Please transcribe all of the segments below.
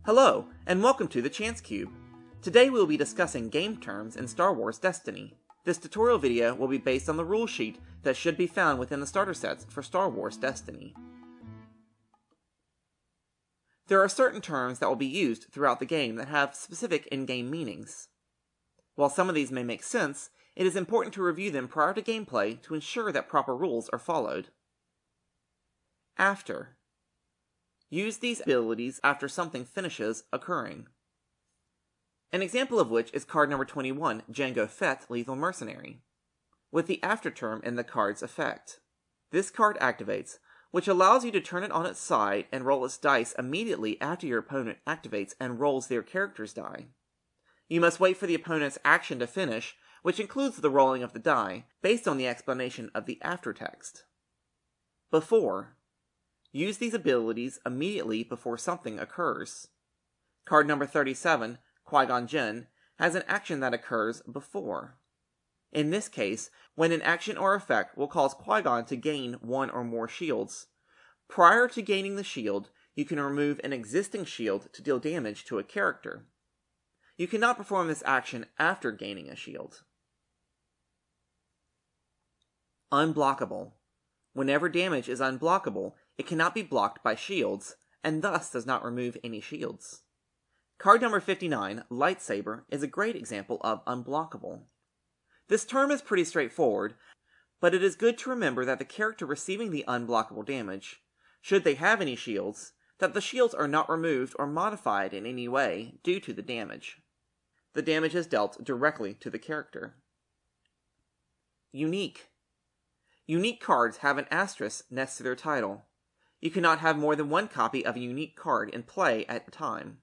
Hello, and welcome to the Chance Cube. Today we will be discussing game terms in Star Wars Destiny. This tutorial video will be based on the rule sheet that should be found within the starter sets for Star Wars Destiny. There are certain terms that will be used throughout the game that have specific in-game meanings. While some of these may make sense, it is important to review them prior to gameplay to ensure that proper rules are followed. After. Use these abilities after something finishes occurring. An example of which is card number 21, Jango Fett, Lethal Mercenary, with the after term in the card's effect. This card activates, which allows you to turn it on its side and roll its dice immediately after your opponent activates and rolls their character's die. You must wait for the opponent's action to finish, which includes the rolling of the die, based on the explanation of the aftertext. Before. Use these abilities immediately before something occurs. Card number 37, Qui-Gon Jinn, has an action that occurs before. In this case, when an action or effect will cause Qui-Gon to gain one or more shields. Prior to gaining the shield, you can remove an existing shield to deal damage to a character. You cannot perform this action after gaining a shield. Unblockable. Whenever damage is unblockable, it cannot be blocked by shields, and thus does not remove any shields. Card number 59, Lightsaber, is a great example of unblockable. This term is pretty straightforward, but it is good to remember that the character receiving the unblockable damage, should they have any shields, that the shields are not removed or modified in any way due to the damage. The damage is dealt directly to the character. Unique. Unique cards have an asterisk next to their title. You cannot have more than one copy of a unique card in play at a time.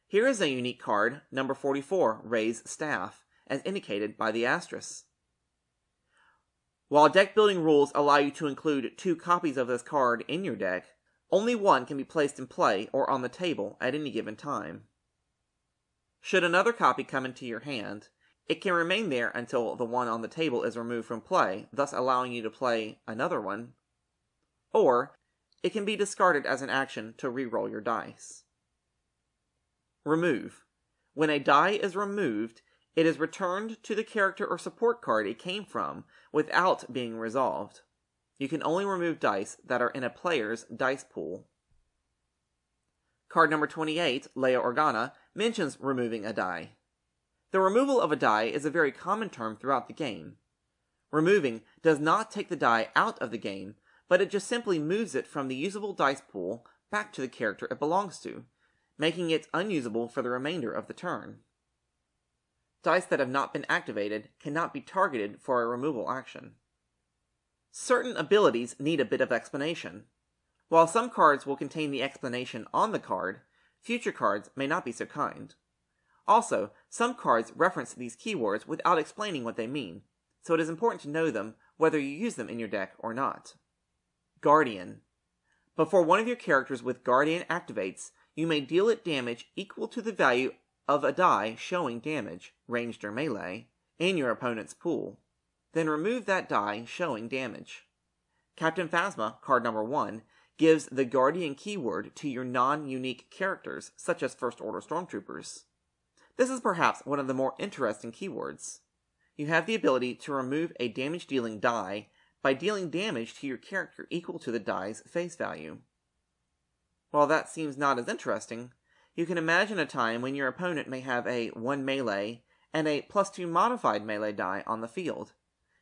Here is a unique card, number 44, Rey's Staff, as indicated by the asterisk. While deck building rules allow you to include 2 copies of this card in your deck, only one can be placed in play or on the table at any given time. Should another copy come into your hand, it can remain there until the one on the table is removed from play, thus allowing you to play another one. Or, it can be discarded as an action to re-roll your dice. Remove. When a die is removed, it is returned to the character or support card it came from without being resolved. You can only remove dice that are in a player's dice pool. Card number 28, Leia Organa, mentions removing a die. The removal of a die is a very common term throughout the game. Removing does not take the die out of the game, but it just simply moves it from the usable dice pool back to the character it belongs to, making it unusable for the remainder of the turn. Dice that have not been activated cannot be targeted for a removal action. Certain abilities need a bit of explanation. While some cards will contain the explanation on the card, future cards may not be so kind. Also, some cards reference these keywords without explaining what they mean, so it is important to know them whether you use them in your deck or not. Guardian. Before one of your characters with Guardian activates, you may deal it damage equal to the value of a die showing damage, ranged or melee, in your opponent's pool. Then remove that die showing damage. Captain Phasma, card number 1, gives the Guardian keyword to your non-unique characters, such as First Order Stormtroopers. This is perhaps one of the more interesting keywords. You have the ability to remove a damage-dealing die by dealing damage to your character equal to the die's face value. While that seems not as interesting, you can imagine a time when your opponent may have a 1 melee and a +2 modified melee die on the field.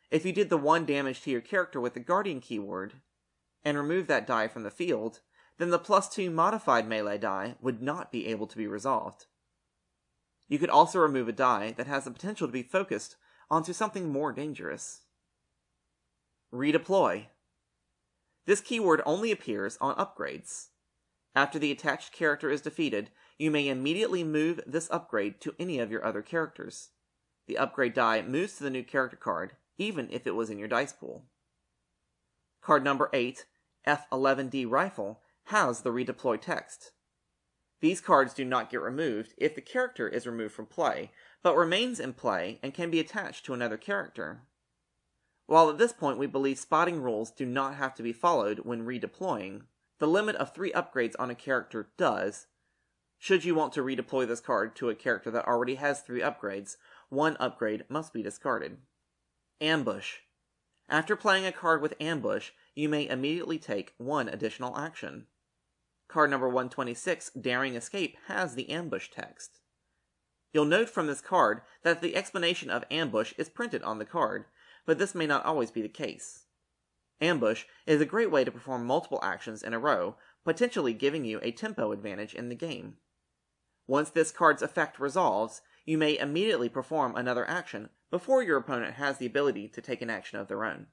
If you did the 1 damage to your character with the Guardian keyword, and remove that die from the field, then the +2 modified melee die would not be able to be resolved. You could also remove a die that has the potential to be focused onto something more dangerous. Redeploy. This keyword only appears on upgrades. After the attached character is defeated, you may immediately move this upgrade to any of your other characters. The upgrade die moves to the new character card, even if it was in your dice pool. Card number 8, F11D Rifle, has the redeploy text. These cards do not get removed if the character is removed from play, but remains in play and can be attached to another character. While at this point we believe spotting rules do not have to be followed when redeploying, The limit of 3 upgrades on a character does. Should you want to redeploy this card to a character that already has 3 upgrades, 1 upgrade must be discarded. Ambush. After playing a card with Ambush, you may immediately take 1 additional action. Card number 126, Daring Escape, has the Ambush text. You'll note from this card that the explanation of Ambush is printed on the card, but this may not always be the case. Ambush is a great way to perform multiple actions in a row, potentially giving you a tempo advantage in the game. Once this card's effect resolves, you may immediately perform another action before your opponent has the ability to take an action of their own.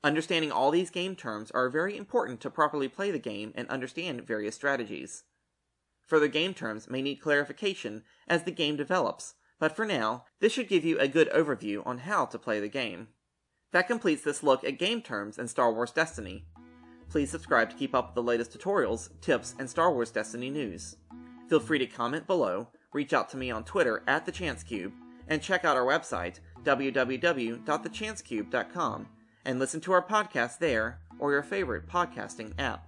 Understanding all these game terms are very important to properly play the game and understand various strategies. Further game terms may need clarification as the game develops, but for now, this should give you a good overview on how to play the game. That completes this look at game terms in Star Wars Destiny. Please subscribe to keep up with the latest tutorials, tips, and Star Wars Destiny news. Feel free to comment below, reach out to me on Twitter @TheChanceCube, and check out our website, www.thechancecube.com, and listen to our podcast there or your favorite podcasting app.